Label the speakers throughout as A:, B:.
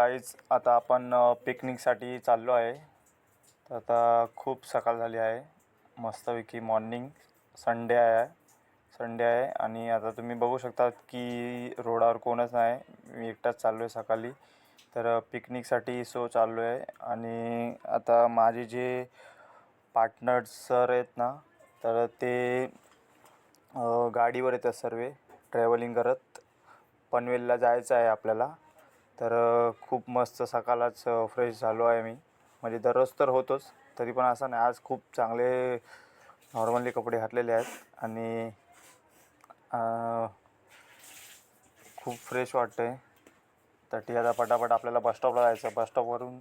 A: Guys आता आपण पिकनिकसाठी चाललो आहे. तर आता खूप सकाळ झाली आहे. मस्तपैकी मॉर्निंग संडे आहे आणि आता तुम्ही बघू शकता की रोडावर कोणच नाही. मी एकटाच चाललो आहे सकाळी. तर पिकनिकसाठी चाललो आहे आणि आता माझे जे पार्टनर्स सर आहेत ना, तर ते गाडीवर येतात सर्व ट्रॅव्हलिंग करत. पनवेलला जायचं आहे आपल्याला. तर खूप मस्त सकाळच फ्रेश झालो आहे मी. म्हणजे दररोज तर होतोच, तरी पण असं नाही, आज खूप चांगले नॉर्मली कपडे घातलेले आहेत आणि खूप फ्रेश वाटतं आहे. तर ठीक आहे, आता पटापट आपल्याला बसस्टॉपला जायचं. बसस्टॉपवरून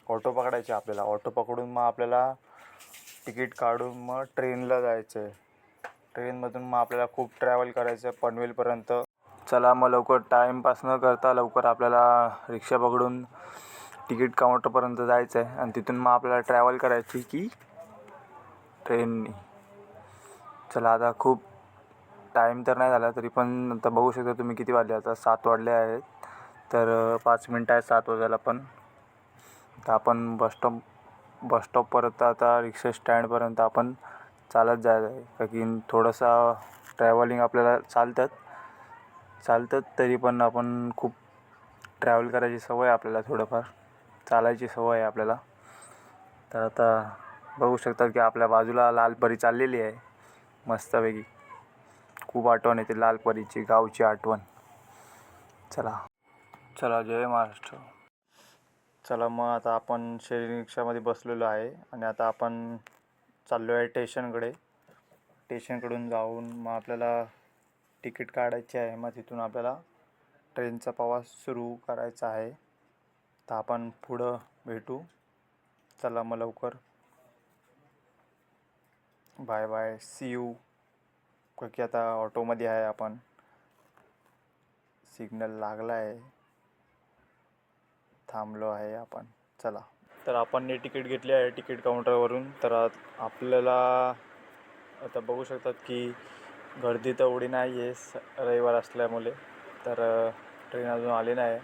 A: ऑटो पकडायचे आपल्याला. ऑटो पकडून मग आपल्याला तिकीट काढून मग ट्रेनला जायचं आहे. ट्रेनमधून मग आपल्याला खूप ट्रॅव्हल करायचं आहे पनवेलपर्यंत. चला मग लवकर टाईमपास न करता लवकर आपल्याला रिक्षा पकडून तिकीट काउंटरपर्यंत जायचं आहे आणि तिथून मग आपल्याला ट्रॅव्हल करायची की ट्रेननी. चला आता खूप टाईम तर नाही झाला, तरी पण आता बघू शकता तुम्ही किती वाजले. आता 7 वाजले आहेत. तर 5 मिनटं आहेत 7 वाजायला. पण तर आपण बसस्टॉपपर्यंत आता रिक्षा स्टँडपर्यंत आपण चालत जायचं आहे. का की थोडंसा ट्रॅव्हलिंग आपल्याला चालतं तरी पण आपण खूप ट्रॅव्हल करायची सवय आहे आपल्याला, थोडंफार चालायची सवय आहे आपल्याला. तर आता बघू शकता की आपल्या बाजूला लालपरी चाललेली आहे मस्तपैकी. खूप आठवण येते लालपरीची, गावची आठवण. चला जय महाराष्ट्र. चला मग आता आपण शेअरिंग रिक्षामध्ये बसलेलो आहे आणि आता आपण चाललो आहे स्टेशनकडे. स्टेशनकडून जाऊन मग आपल्याला तिकीट काढायचे आहे. मग तिथून आपल्याला ट्रेनचा प्रवास सुरू करायचा आहे. तर आपण पुढं भेटू. चला मग लवकर. Bye bye, see you. की आता ऑटोमध्ये आहे आपण. सिग्नल लागला आहे, थांबलो आहे आपण. चला. तर आपण तिकीट घेतले आहे तिकीट काउंटरवरून. तर आपल्याला आता बघू शकतात की गर्दी तर एवढी नाही आहे रविवार असल्यामुळे. तर ट्रेन अजून आली नाही.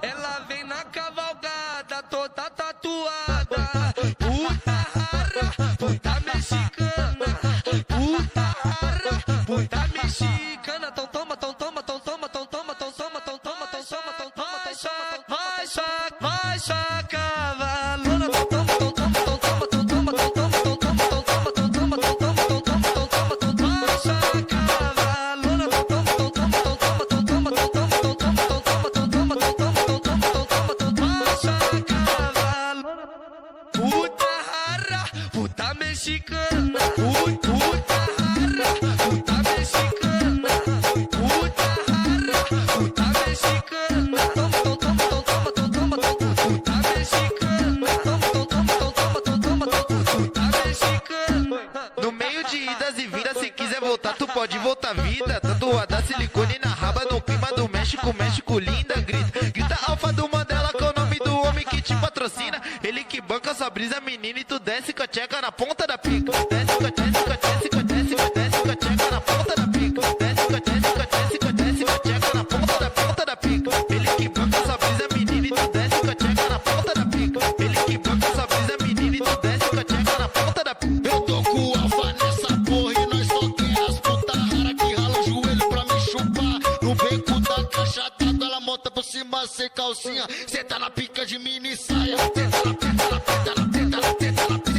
B: Ela vem na cavalgada toda tatuada. Puta rara, puta mexicana. Puta rara, puta mexicana. Tão toma, tão toma, tão toma, tão toma, tão toma, tão toma, tão toma, tão toma, vai só cavalona. Tão toma, tão toma, tão toma, tão toma, tão toma, tão toma, tão toma, tão toma, tão toma, tão toma, tão toma, tão toma, vai só cavalona. Tão toma, tão toma, tão toma, tão toma, tão toma, tão toma, tão toma, tão toma, tão toma, tão toma, tão toma, tão toma, vai só cavalona. Puta rara, puta mexicana. Puta rara, puta mexicana. Puta rara, puta mexicana. Toma, toma, toma, toma, toma, toma, puta mexicana. Toma, toma, toma, toma, toma, puta mexicana.
C: No meio de idas e vindas, se quiser voltar, tu pode voltar vida. Tatuada silicone na raba, no clima do México, México linda. Grita alfa do Mandela, que é o nome do homem que te patrocina. Ele que banca sua brisa, menina, e tu desce com a tcheca na ponta da pica. Desce com a tcheca, desce com a tcheca, desce com a tcheca na ponta da pica. Desce com a tcheca, desce com a tcheca na ponta da pica. Ele que banca sua brisa, menina, e tu desce com a tcheca na ponta da pica. Ele que banca sua brisa, menina, e tu desce com a tcheca na ponta da pica.
D: Eu tô com o alfa nessa porra e nós só quer as puta rara que rala o joelho pra me chupar. No beco da caixa d'água ela monta por cima sem calcinha. Cê tá na pica de mini saia. Tenta na tenta na tenta na tenta na tenta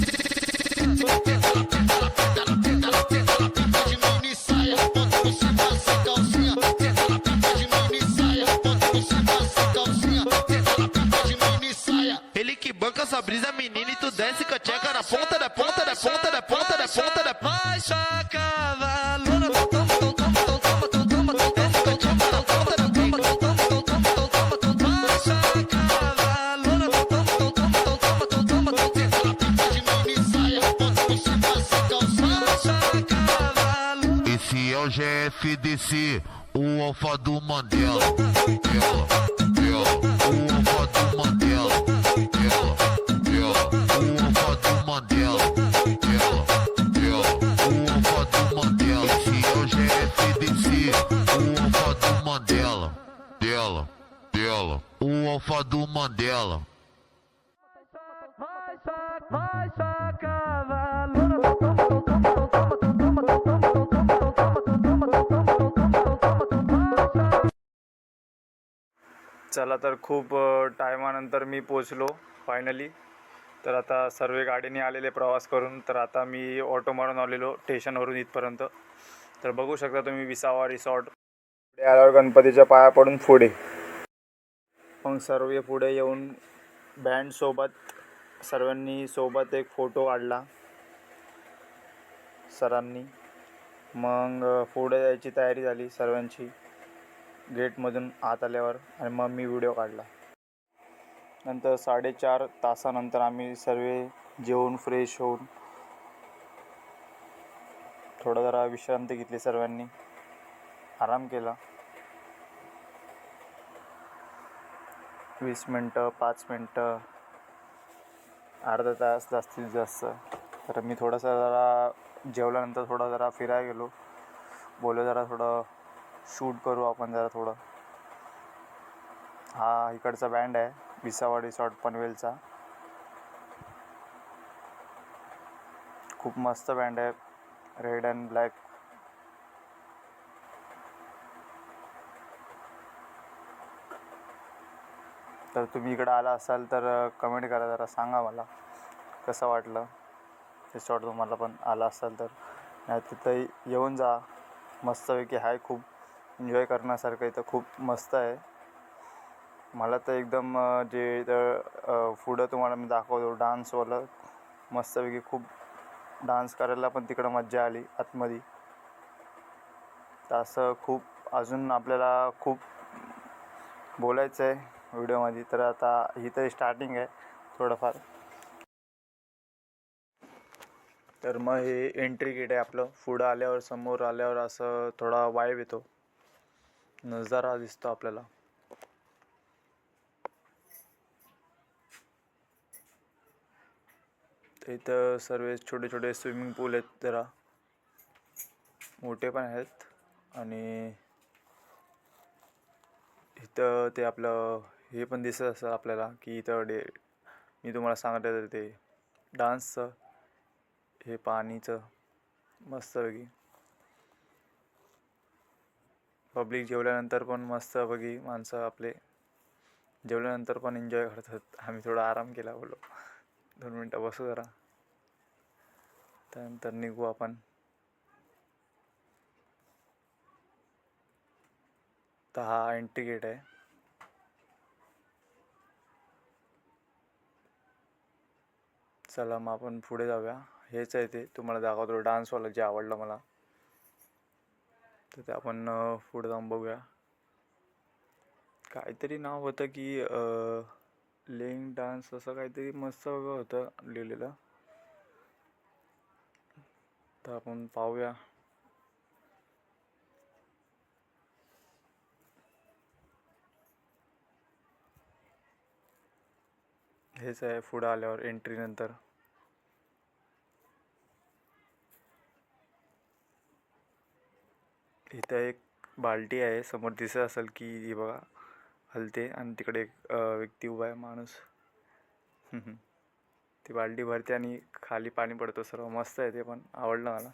D: na pica de mini saia. Monta por cima sem calcinha. Tenta na pica de mini saia. Monta por cima sem calcinha. Tenta na pica de mini saia.
C: Ele que banca sua brisa, menina, e tu desce com a tcheca na ponta da ponta da ponta da ponta da ponta da ponta.
B: Vai só cavalona. Tão toma, tão toma, tão toma, tão toma, tão toma, tão toma, tão toma, tão toma, tão toma, tão toma, tão toma, tão toma, vai só cavalona. Tão toma, tão toma, tão toma, tão toma, tão
D: Tenta na pica de mini saia. Monta por cima sem calcinha.
B: vai só cavalona.
E: Esse é o GFDC, o alfa do Mandela. O alfa do Mandela. O alfa do Mandela. O alfa do Mandela. Esse é o GFDC, o alfa do Mandela. O alfa do Mandela.
B: Vai só cavalona. Tão toma, tão toma, tão toma, tão toma, tão toma, tão toma, tão toma, tão toma, tão toma, tão toma, tão toma, tão toma.
A: चला तर खूप टायमानंतर मी पोचलो finally. तर आता सर्व गाडीने आलेले प्रवास करून. तर आता मी ऑटो मारून आलेलो स्टेशनवरून इथपर्यंत. तर बघू शकता तुम्ही विसावा रिसॉर्ट. पुढे आल्यावर गणपतीच्या पाया पडून पुढे मग सर्व पुढे येऊन बँडसोबत सर्वांनी सोबत एक फोटो काढला सरांनी. मग पुढे जायची तयारी झाली सर्वांची गेटमधून आत आल्यावर. आणि मग मी व्हिडिओ काढला. नंतर 4.5 तासानंतर आम्ही सर्व जेवून फ्रेश होऊन थोडा जरा विश्रांती घेतली. सर्वांनी आराम केला. 20 मिनटं 5 मिनटं अर्धा तास जास्तीत जास्त. तर मी थोडंसं जरा जेवल्यानंतर थोडं जरा फिरायला गेलो. बोललो जरा थोडं शूट करू आपण जरा थोडं. हा इकडचा बँड आहे विसावा रिसॉर्ट पनवेलचा. खूप मस्त बँड आहे रेड अँड ब्लॅक. तर तुम्ही इकडं आला असाल तर कमेंट करा, जरा सांगा मला कसं वाटलं रिसॉर्ट तुम्हाला पण आला असाल तर. नाही तिथं येऊन जा, मस्तपैकी आहे, खूप एन्जॉय करण्यासारखं इथं खूप मस्त आहे. मला तर एकदम जे इथं पुढं तुम्हाला मी दाखवतो डान्सवालं मस्तपैकी खूप डान्स करायला पण तिकडं मज्जा आली आतमध्ये. तर असं खूप अजून आपल्याला खूप बोलायचं आहे व्हिडिओमध्ये. तर आता ही तर स्टार्टिंग आहे थोडंफार. तर मग हे एंट्री गेट आहे आपलं. पुढं आल्यावर समोर आल्यावर असं थोडा वाईब येतो, नजारा दिसतो आपल्याला. तर इथं सर्व छोटे छोटे स्विमिंग पूल आहेत, जरा मोठे पण आहेत. आणि इथं ते आपलं हे पण दिसत असेल आपल्याला की इथं मी तुम्हाला सांगत होते ते डान्सचं हे पाणीचं मस्तपैकी पब्लिक जेवल्यानंतर पण मस्तपैकी माणसं आपले जेवल्यानंतर पण एन्जॉय करतात. आम्ही थोडा आराम केला, बोलो 2 मिनटं बसू जरा, त्यानंतर निघू आपण. तर हा एंट्री गेट आहे. चला मग आपण पुढे जाऊया. हेच आहे ते तुम्हाला दाखवतो डान्सवाला जे आवडलं मला, तर ते आपण पुढे जाऊन बघूया. काहीतरी नाव होतं की लेंग डान्स असं काहीतरी मस्त वगैरे होतं लिहिलेलं, तर आपण पाहूया. हेच आहे पुढं आल्यावर एंट्री नंतर. इथं एक बाल्टी आहे समोर दिसत असेल की ही बघा हलते, आणि तिकडे एक व्यक्ती उभा आहे, माणूस. ती बाल्टी भरते आणि खाली पाणी पडतं, सर्व मस्त आहे, ते पण आवडलं मला.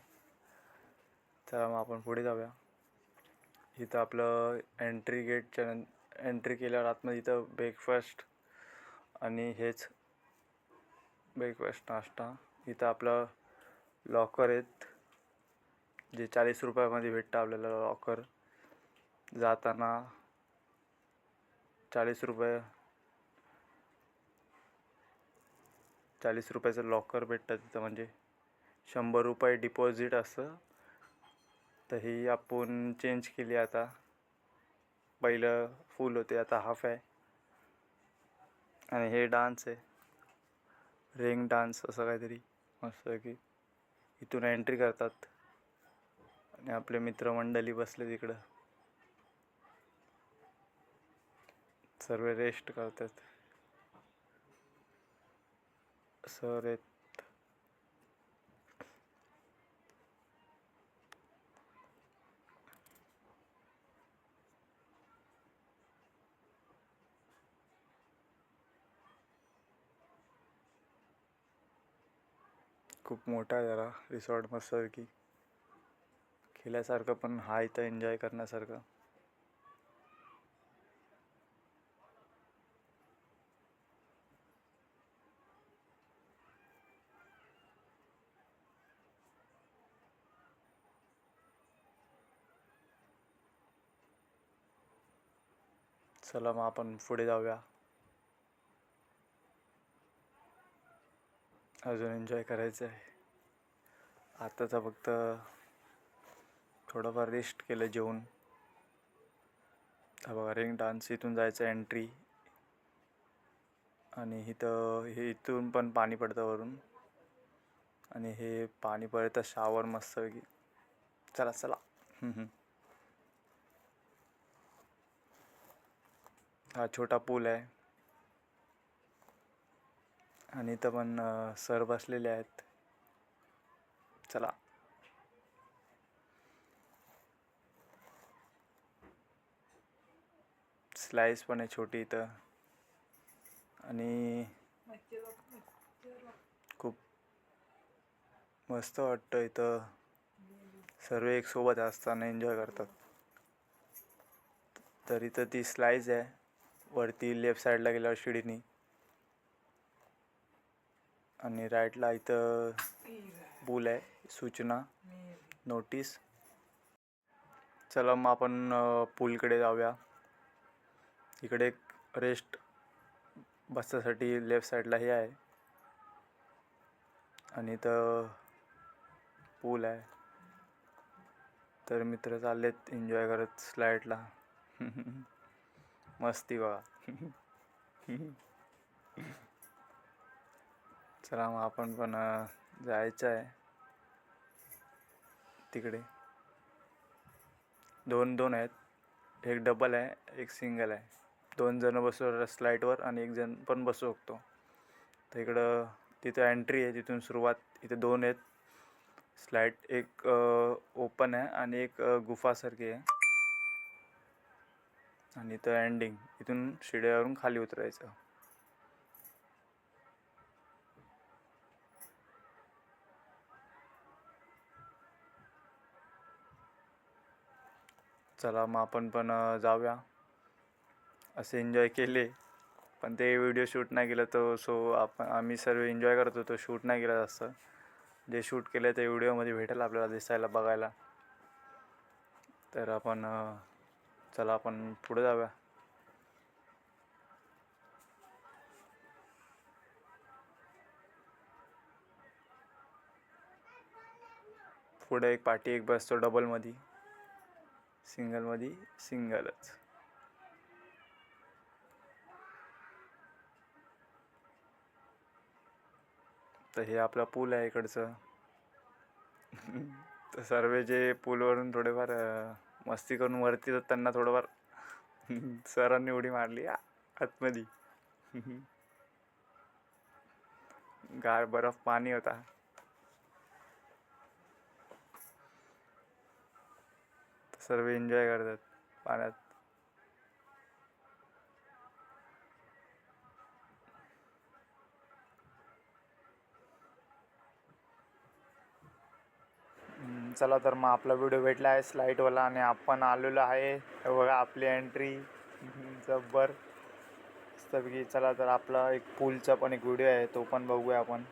A: चला मग आपण पुढे जाऊया. इथं आपलं एंट्री गेटच्या एंट्री केल्यावर आतमध्ये इथं ब्रेकफास्ट आणि हेच ब्रेकफास्ट नाश्ता. इथं आपलं लॉकर आहेत जे 40 रुपयामध्ये भेटतं आपल्याला. लॉकर जाताना 40 रुपयाचं लॉकर भेटतं तिथं, म्हणजे 100 रुपये डिपॉझिट असतं. तर ही आपण चेंज केली आता, पहिलं फुल होते आता हाफ आहे. आणि हे डान्स आहे, रेंग डान्स असं काहीतरी मस्त की इथून एंट्री करतात आणि आपले मित्रमंडळी बसले तिकडं, सर्व रेस्ट करतात. सर आहेत. खूप मोठा आहे जरा रिसॉर्ट, मस्तपैकी खेळल्यासारखं पण हा इथं एन्जॉय करण्यासारखं. चला मग आपण पुढे जाऊया. अजून एन्जॉय करायचं आहे. आताचा फक्त थोडंफार रेस्ट केलं जेवून. हा बघा रिंग डान्स, इथून जायचं एंट्री, आणि इथं हे इथून पण पाणी पडतं वरून, आणि हे पाणी पडतं शावर मस्तपैकी. चला चला. हा छोटा पूल आहे, आणि इथं पण सर बसलेले आहेत. चला. स्लाइस पण आहे छोटी इथं, आणि खूप मस्त वाटतं इथं. सर्व एक सोबत असताना एन्जॉय करतात. तर इथं ती स्लाइस आहे वरती लेफ्ट साईडला गेल्यावर शिडीनी, आणि राईटला इथं पूल आहे, सूचना नोटीस. चला मग आपण पूलकडे जाऊया. इकडे एक रेस्ट बसण्यासाठी लेफ्ट साईडला हे आहे, आणि इथं पूल आहे. तर मित्र चाललेत एन्जॉय करत स्लाईडला. मस्ती बघा. चला मग आपण पण जायचं आहे तिकडे. दोन आहेत, एक डबल आहे एक सिंगल आहे. 2 जण बसू स्लाईडवर आणि 1 जण पण बसू शकतो. तर इकडं तिथं एंट्री आहे, तिथून सुरुवात. इथे 2 आहेत, स्लाईड एक ओपन आहे आणि एक गुफासारखी आहे. आणि इथं एंडिंग, इथून शिड्यावरून खाली उतरायचं. चला मग आपण पण जाऊया. असे एन्जॉय केले, पण ते व्हिडिओ शूट नाही केलं तो. सो आम्ही सर्व एन्जॉय करत होतो, शूट नाही केलं जास्त. जे शूट केलं ते व्हिडिओमध्ये भेटेल आपल्याला दिसायला, बघायला. तर आपण चला आपण पुढे जाऊया. पुढे एक पाठी एक बसतो डबलमध्ये, सिंगलमध्ये सिंगलच. तर हे आपला पूल आहे इकडचं. तर सर्व जे पूलवरून थोडेफार मस्ती करून वरती जात त्यांना थोडंफार सरांनी उडी मारली आतमध्ये. गार बर्फ पाणी होता. सर्व एन्जॉय करतात पाण्यात. चला तर मग आपला व्हिडिओ भेटला आहे स्लाईडवाला आणि आपण आलेलो आहे. हे बघा आपली एंट्री जब्बर मस्तपैकी. चला तर आपला एक पूलचा पण एक व्हिडिओ आहे, तो पण बघूया आपण.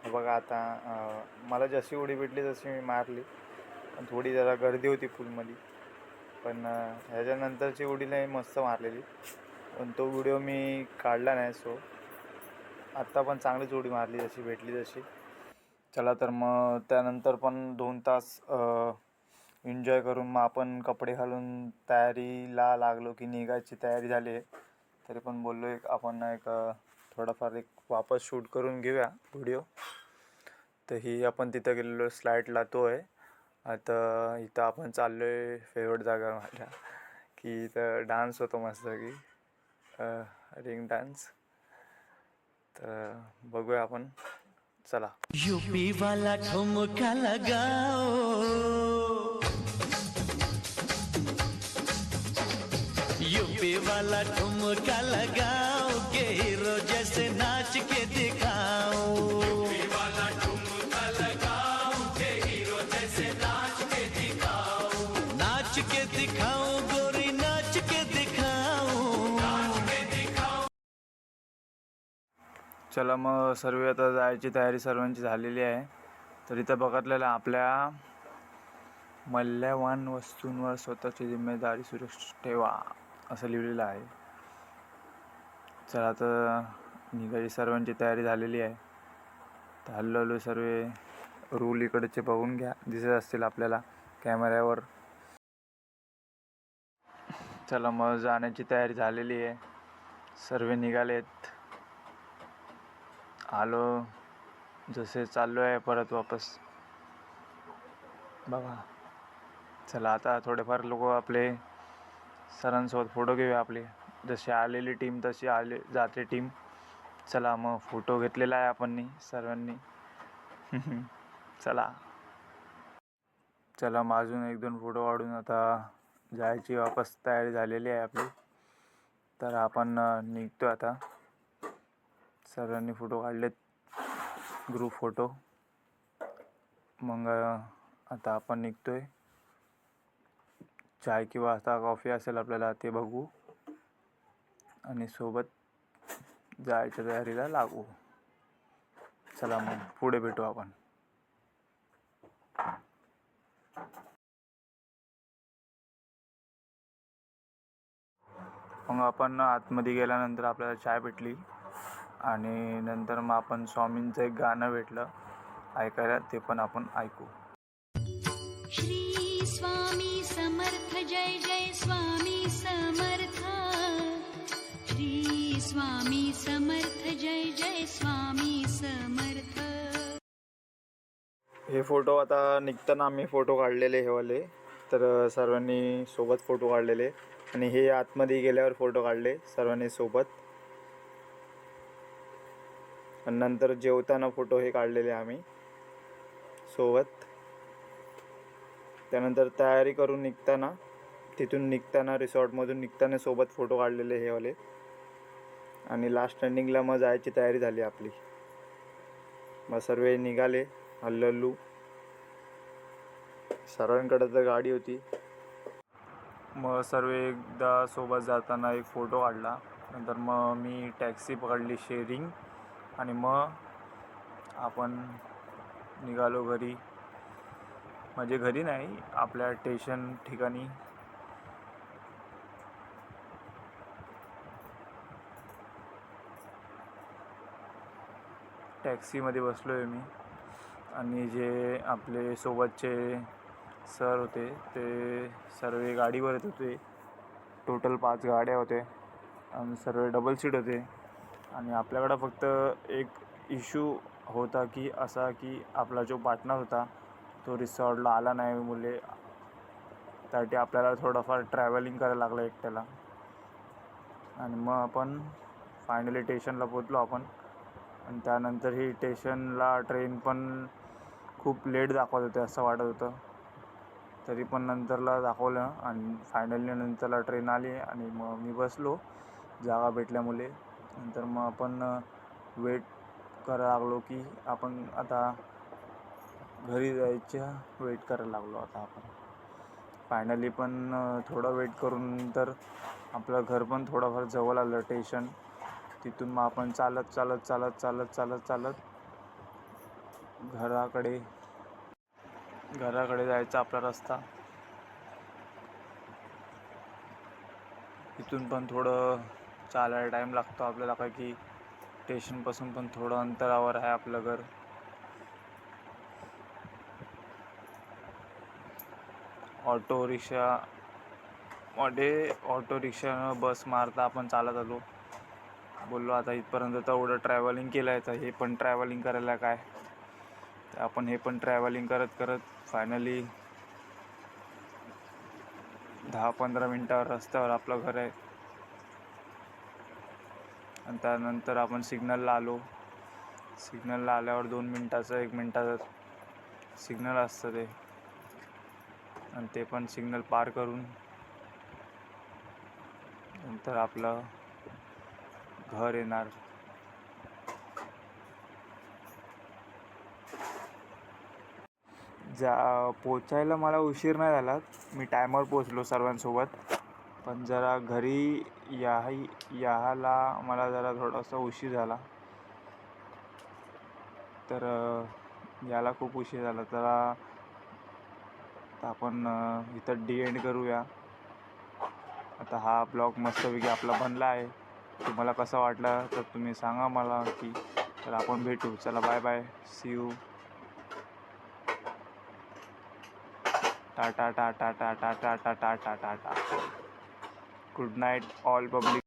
A: हे बघा आता मला जशी उडी भेटली तशी मी मारली, पण थोडी जरा गर्दी होती पूलमध्ये. पण ह्याच्यानंतरची उडी नाही मस्त मारलेली, पण तो व्हिडिओ मी काढला नाही. सो आत्ता पण चांगलीच उडी मारली जशी भेटली तशी. चला तर मग त्यानंतर पण 2 तास एन्जॉय करून मग आपण कपडे घालून तयारीला लागलो की निघायची तयारी झाली आहे. तरी पण बोललो आपण एक थोडाफार एक वापस शूट करून घेऊया व्हिडिओ. तर ही आपण तिथं गेलेलो स्लाईडला, तो आहे. आता इथं आपण चाललो आहे फेवरेट जागा माझ्या, की इथं डान्स होतो मस्त की रिंग डान्स. तर बघूया आपण. चला.
B: यूपी वाला ठुमका लगाओ, यूपी वाला ठुमका लगाओ, के हीरो जैसे नाच के दिखाओ. यूपी वाला ठुमका लगाओ, के हीरो जैसे नाच के दिखाओ. नाच के दिखाओ गोरी, नाच के दिखाओ, नाच के दिखाओ.
A: चला मग सर्व आता जायची तयारी सर्वांची झालेली आहे. तर इथं बघितलेलं आपल्या मौल्यवान वस्तूंवर स्वतःची जिम्मेदारी सुरक्षित ठेवा असं लिहिलेलं आहे. चला तर निघायची सर्वांची तयारी झालेली आहे. तर हल्लो सर्व रूल इकडचे बघून घ्या, दिसत असतील आपल्याला कॅमेऱ्यावर. चला मग जाण्याची तयारी झालेली आहे, सर्व निघालेत. आलो जसे चाललो आहे परत वापस. बघा चला आता थोडेफार लोक आपले सरांसोबत फोटो घेऊया. आपले जशी आलेली टीम तशी जाते टीम. चला मग फोटो घेतलेला आहे आपण सर्वांनी. चला मग अजून 1-2 फोटो काढून आता जायची वापस तयारी झालेली आहे आपली. तर आपण निघतो आता. सर्वांनी फोटो काढलेत, ग्रुप फोटो. मग आता आपण निघतोय. चाय किंवा आता कॉफी असेल आपल्याला ते बघू आणि सोबत जायच्या तयारीला लागू. चला मग पुढे भेटू आपण. मग आपण आतमध्ये गेल्यानंतर आपल्याला चाय भेटली आणि नंतर मग आपण स्वामींचं एक गाणं भेटलं ऐकायला, ते पण आपण ऐकू.
F: श्री स्वामी समर्थ, जय जय स्वामी समर्थ. श्री स्वामी समर्थ, जय जय स्वामी समर्थ.
A: हे फोटो आता निघताना आम्ही फोटो काढलेले हे वाले. तर सर्वांनी सोबत फोटो काढलेले आणि हे आतमध्ये गेल्यावर फोटो काढले सर्वांनी सोबत. आणि नंतर जेवताना फोटो हे काढलेले आम्ही सोबत. त्यानंतर तयारी करून निघताना, तिथून निघताना रिसॉर्टमधून निघताना सोबत फोटो काढलेले हे वाले. आणि लास्ट एंडिंगला मग जायची तयारी झाली आपली. मग सर्व निघाले हल्लू. सर्वांकडे तर गाडी होती. मग सर्व एकदा सोबत जाताना एक फोटो काढला. नंतर मग मी टॅक्सी पकडली शेअरिंग आणि मग आपण निघालो घरी. म्हणजे घरी नाही, आपल्या स्टेशन ठिकाणी. टॅक्सीमध्ये बसलो आहे मी आणि जे आपले सोबतचे सर होते ते सर्व गाडीवर येत होते. टोटल 5 गाड्या होते आणि सर्व डबल सीट होते. आणि आपल्याकडं फक्त एक इश्यू होता की असा की आपला जो पार्टनर होता तो रिसॉर्टला आला नाही मुले. त्यासाठी आपल्याला थोडंफार ट्रॅव्हलिंग करायला लागलं एकट्याला. आणि मग आपण फायनली स्टेशनला पोचलो आपण. आणि त्यानंतर ही स्टेशनला ट्रेन पण खूप लेट दाखवत होते असं वाटत होतं. तरी पण नंतरला दाखवलं आणि फायनली नंतरला ट्रेन आली आणि मग मी बसलो जागा भेटल्यामुळे. नंतर मग आपण वेट करायला लागलो की आपण आता घरी जायच्या वेट करायला लागलो आता आपण. फायनली पण थोडं वेट करून तर आपलं घर पण थोडंफार जवळ आलं स्टेशन. तिथून मग आपण चालत चालत चालत चालत चालत चालत घराकडे जायचा आपला रस्ता. इथून पण थोडं चालायला टाईम लागतो आपल्याला, काय की स्टेशनपासून पण थोडं अंतरावर आहे आपलं घर. ऑटो रिक्षानं बस मारता आपण चालत आलो. बोललो आता इथपर्यंत तेवढं ट्रॅव्हलिंग केलं आहे तर हे पण ट्रॅव्हलिंग करायला काय. तर आपण हे पण ट्रॅव्हलिंग करत करत फायनली 10-15 मिनटावर रस्त्यावर आपलं घर आहे. आणि त्यानंतर आपण सिग्नलला आलो. सिग्नलला आल्यावर 2 मिनटाचं 1 मिनटाचं सिग्नल असतं ते. आणि ते पण सिग्नल पार करून नंतर आपलं घर येणार. पोचायला मला उशीर नाही झाला. मी टायमावर पोचलो सर्वांसोबत. पण जरा घरी यायला मला जरा थोडासा उशीर झाला. तर याला खूप उशीर झाला. तर आपण इथं एंड करूया. आता हा ब्लॉग मस्तपैकी आपला बनला आहे. तुम्हाला कसा वाटला तर तुम्ही सांगा मला की. तर आपण भेटू. चला bye bye. See you. Tata tata tata tata tata tata. Good night all public.